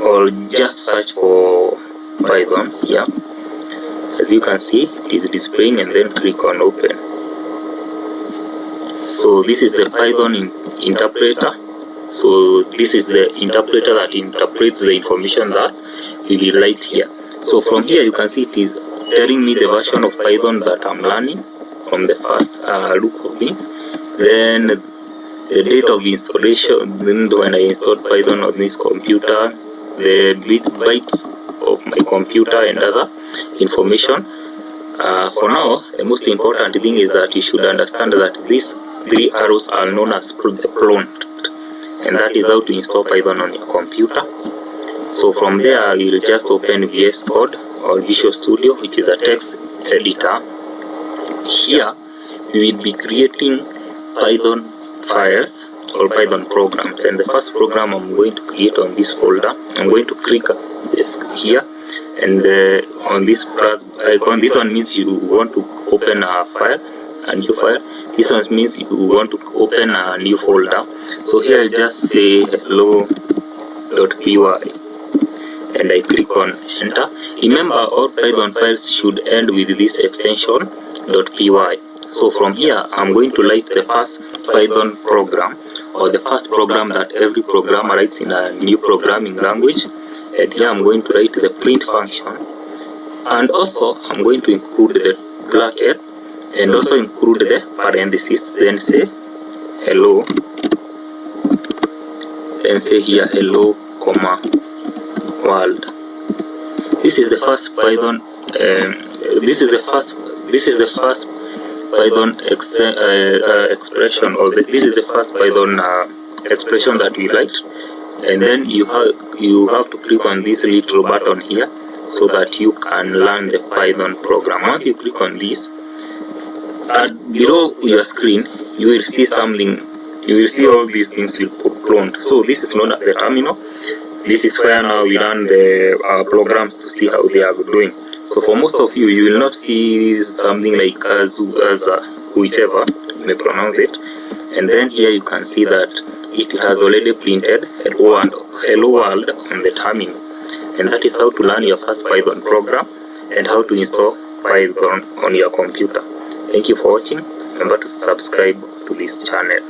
or just search for Python here. As you can see, it is displaying, and then click on open. So this is the Python interpreter. So this is the interpreter that interprets the information that we will write here. So from here you can see it is telling me the version of Python that I'm learning from the first look of things. Then the date of installation, then when I installed Python on this computer, the bytes of my computer and other information. For now, the most important thing is that you should understand that these three arrows are known as the prompt, and that is how to install Python on your computer. So from there, you will just open VS Code or Visual Studio, which is a text editor. Here, we will be creating Python files or Python programs, and the first program I'm going to create on this folder, I'm going to click this here, and on this plus icon, this one means you want to open a file, a new file. This one means you want to open a new folder. So here I just say hello.py, and I click on enter. Remember, all Python files should end with this extension .py. So from here, I'm going to write the first Python program, or the first program that every programmer writes in a new programming language. And here I'm going to write the print function, and also I'm going to include the bracket and also include the parenthesis. Then say hello, then say here hello, comma, world. This is the first Python. This is the first Python expression, or this is the first Python expression that we write. And then you have to click on this little button here so that you can learn the Python program. Once you click on this, below your screen you will see something. You will see all these things will prompt. So this is known as the terminal. This is where now we run the programs to see how they are doing. So for most of you, you will not see something like whichever you may pronounce it. And then here you can see that it has already printed hello world on the terminal. And that is how to learn your first Python program and how to install Python on your computer. Thank you for watching. Remember to subscribe to this channel.